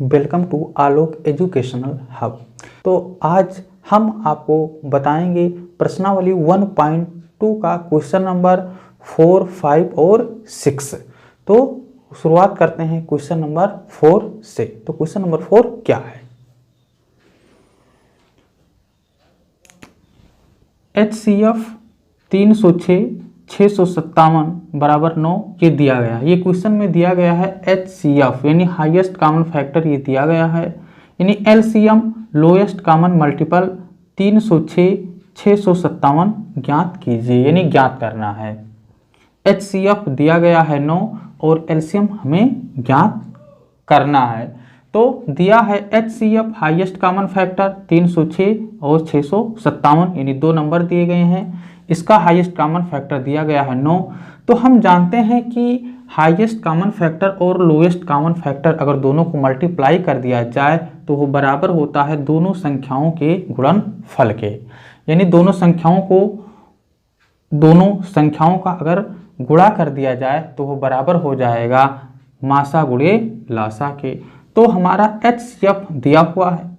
Welcome to Alok educational hub. तो आज हम आपको बताएंगे प्रश्नावली 1.2 का क्वेश्चन नंबर 4, 5 और 6। तो शुरुआत करते हैं क्वेश्चन नंबर 4 से। तो क्वेश्चन नंबर 4 क्या है? HCF 306 657 बराबर 9 ये दिया गया है। ये क्वेश्चन में दिया गया है HCF यानी हाईएस्ट कॉमन फैक्टर ये दिया गया है, यानी LCM लोएस्ट कॉमन मल्टीपल 306 657 ज्ञात कीजिए, यानी ज्ञात करना है। HCF दिया गया है 9 और LCM हमें ज्ञात करना है। तो दिया है HCF हाईएस्ट कॉमन फैक्टर 306 और 657 यानी दो नंबर दिए गए हैं। इसका हाईएस्ट कॉमन फैक्टर दिया गया है 9। तो हम जानते हैं कि हाईएस्ट कॉमन फैक्टर और लोएस्ट कॉमन फैक्टर अगर दोनों को मल्टीप्लाई कर दिया जाए तो वो बराबर होता है दोनों संख्याओं के गुणनफल के, यानी दोनों संख्याओं का अगर गुणा कर दिया जाए तो वो बराबर हो जाएगा मासा गुणे लासा के। तो हमारा HCF दिया हुआ है,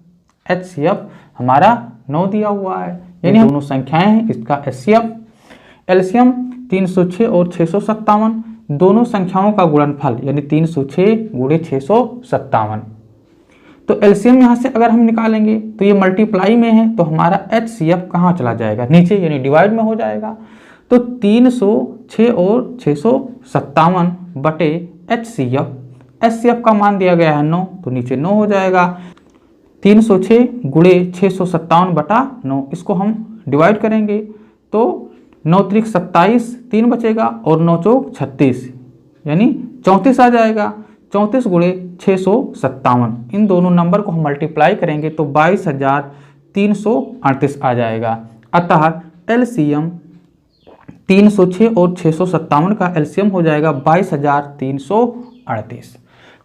HCF हमारा 9 दिया हुआ है, यानी दोनों संख्याएं हैं, इसका HCF। LCM 306 और 657 दोनों संख्याओं का गुणनफल यानी 306 गुणे 657। तो LCM यहाँ से अगर हम निकालेंगे तो ये मल्टीप्लाई में है, तो हमारा HCF कहाँ चला जाएगा? नीचे, यानी डिवाइड में हो जाएगा। तो 306 और 657 बटे HCF का मान दिया गया है 9, तो नीचे 9 हो जाएगा। 306 गुणे 657 बटा 9, इसको हम डिवाइड करेंगे तो 9 त्रिक 27, 3 बचेगा और 9 चौक 36 यानी 34 आ जाएगा। 34 गुणे 657 इन दोनों नंबर को हम मल्टीप्लाई करेंगे तो 22,338 आ जाएगा। अतः LCM 306 और 657 का LCM हो जाएगा 22,338।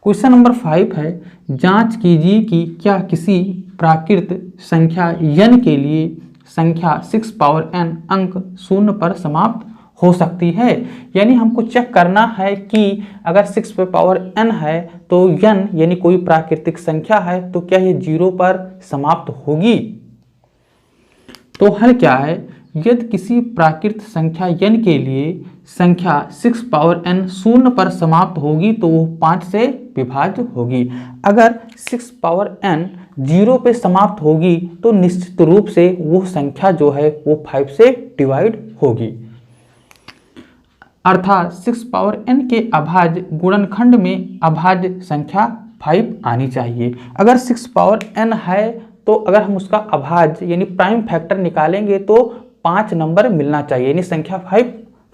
क्वेश्चन नंबर 5 है, जांच कीजिए कि क्या किसी प्राकृत संख्या n के लिए संख्या 6 पावर n अंक 0 पर समाप्त हो सकती है। यानी हमको चेक करना है कि अगर 6 पे पावर n है तो n यानी कोई प्राकृतिक संख्या है तो क्या ये 0 पर समाप्त होगी। तो हल क्या है? यदि किसी प्राकृत संख्या n के लिए संख्या 6 पावर n 0 पर समाप्त होगी तो वो 5 से विभाज्य होगी। अगर 6 पावर n 0 पे समाप्त होगी तो निश्चित रूप से वो संख्या जो है वो 5 से डिवाइड होगी। अर्थात 6 पावर n के अभाज्य गुणनखंड में अभाज्य संख्या 5 आनी चाहिए। अगर 6 पावर n है तो अगर हम उसका अभाज्य यानी प्राइम फैक्टर निकालेंगे तो 5 नंबर मिलना चाहिए, यानी संख्या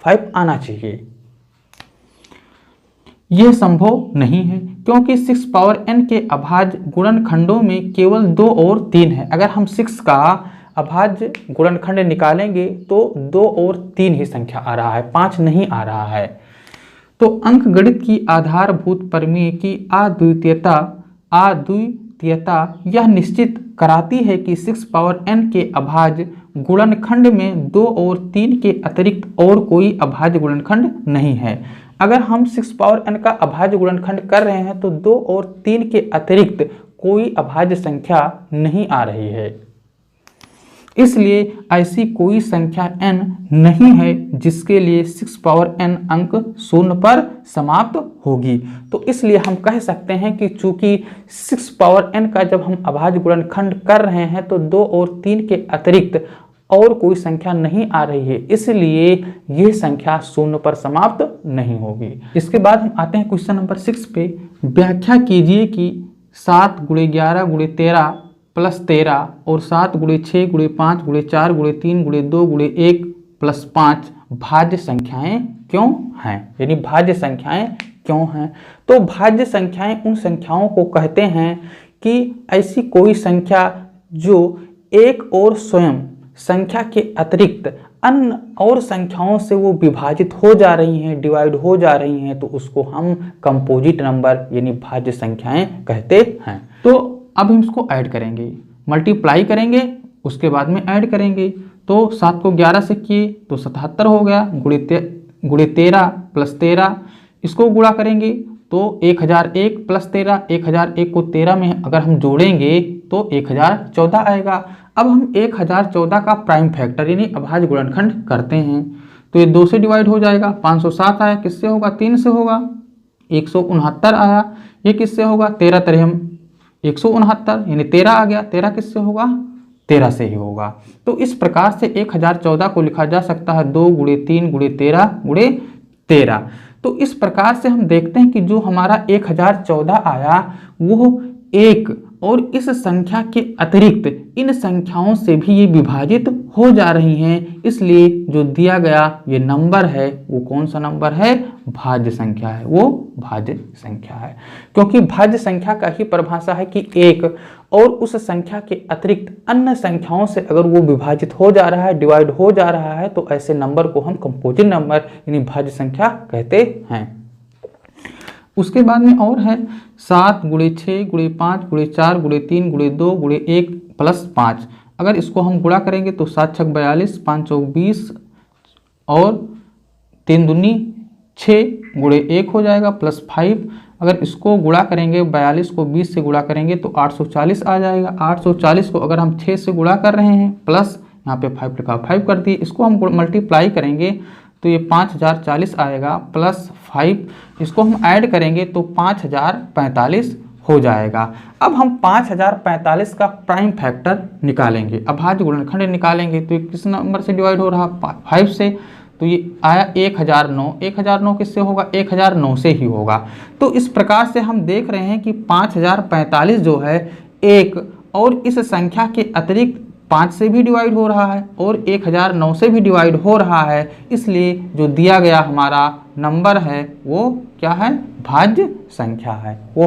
5 आना चाहिए। यह संभव नहीं है क्योंकि 6 पावर n के अभाज्य गुणनखंडों में केवल 2 और 3 है। अगर हम 6 का अभाज्य गुणनखंड निकालेंगे तो 2 और 3 ही संख्या आ रहा है, 5 नहीं आ रहा है। तो अंकगणित की आधारभूत प्रमेय की अद्वितीयता यह निश्चित कराती है कि 6 पावर n के अभाज्य गुणनखंड में 2 और 3 के अतिरिक्त और कोई अभाज्य गुणनखंड नहीं है। अगर हम 6 पावर n का अभाज्य गुणनखंड कर रहे हैं तो 2 और 3 के अतिरिक्त कोई अभाज्य संख्या नहीं आ रही है, इसलिए ऐसी कोई संख्या n नहीं है जिसके लिए 6 पावर n अंक 0 पर समाप्त होगी। तो इसलिए हम कह सकते हैं कि चूंकि 6 पावर n का जब हम अभाज्य गुणनखंड कर रहे हैं तो 2 और 3 के अतिरिक्त और कोई संख्या नहीं आ रही है, इसलिए यह संख्या 0 पर समाप्त नहीं होगी। इसके बाद हम आते हैं क्वेश्चन नंबर 6 पे। व्याख्या कीजिए कि 7 गुणे 11 गुणे 13 प्लस 13 और 7 गुणे 6 गुणे 5 गुणे 4 गुणे 3 गुणे 2 गुणे 1 प्लस 5 भाज्य संख्याएं क्यों हैं, यानी भाज्य संख्याएं क्यों हैं। तो भाज्य संख्याएं उन संख्याओं को कहते हैं कि ऐसी कोई संख्या जो एक और स्वयं संख्या के अतिरिक्त अन्य और संख्याओं से वो विभाजित हो जा रही हैं, डिवाइड हो जा रही हैं, तो उसको हम कंपोजिट नंबर यानी भाज्य संख्याएं कहते हैं। तो अब हम इसको ऐड करेंगे, मल्टीप्लाई करेंगे, उसके बाद में ऐड करेंगे। तो 7 को 11 से किए तो 77 हो गया, गुणे 13 प्लस 13, इसको गुणा करेंगे तो 1001 प्लस 13, 1001 को 13 में अगर हम जोड़ेंगे तो 1014 आएगा। अब हम 1014 का प्राइम फैक्टर यानी अभाज्य गुणनखंड करते हैं, तो ये 2 से डिवाइड हो जाएगा। 507 आया, किससे होगा? 3 से होगा। 169 आया, ये किससे होगा? 13 तरह 169 यानी 13 आ गया। 13 किससे होगा? 13 से ही होगा। तो इस प्रकार से 1014 को लिखा जा सकता है 2 × 3 × 13 × 13। तो इस प्रकार से हम देखते हैं कि जो हमारा 1014 आया वो एक और इस संख्या के अतिरिक्त इन संख्याओं से भी ये विभाजित हो जा रही हैं, इसलिए जो दिया गया ये नंबर है वो कौन सा नंबर है? भाज्य संख्या है, वो भाज्य संख्या है। क्योंकि भाज्य संख्या का ही परिभाषा है कि एक और उस संख्या के अतिरिक्त अन्य संख्याओं से अगर वो विभाजित हो जा रहा है, डिवाइड हो जा रहा है, तो ऐसे नंबर को हम कंपोजिट नंबर यानी भाज्य संख्या कहते हैं। उसके बाद में और है 7 × 6 × 5 × 4 × 3 × 2 × 1 + 5। अगर इसको हम गुणा करेंगे तो 7 × 6 = 42, 5 × 20 और 3 दूनी 6 × 1 हो जाएगा +5। अगर इसको गुणा करेंगे 42 को 20 से गुणा करेंगे तो 840 आ जाएगा। 840 को अगर हम 6 से गुणा कर रहे हैं प्लस यहाँ पे 5 लिखा 5 कर दिए, इसको हम मल्टीप्लाई करेंगे तो ये 5040 आएगा +5। इसको हम ऐड करेंगे तो 5045 हो जाएगा। अब हम 5045 का प्राइम फैक्टर निकालेंगे, अभाज्य गुणनखंड निकालेंगे, तो ये किस नंबर से डिवाइड हो रहा? 5 से। तो ये आया 1009। 1009 किससे होगा? 1009 से ही होगा। तो इस प्रकार से हम देख रहे हैं कि 5045 जो है एक और इस संख्या के अतिरिक्त 5 से भी डिवाइड हो रहा है और 1009 से भी डिवाइड हो रहा है, इसलिए जो दिया गया हमारा नंबर है वो क्या है? भाज्य संख्या है। वो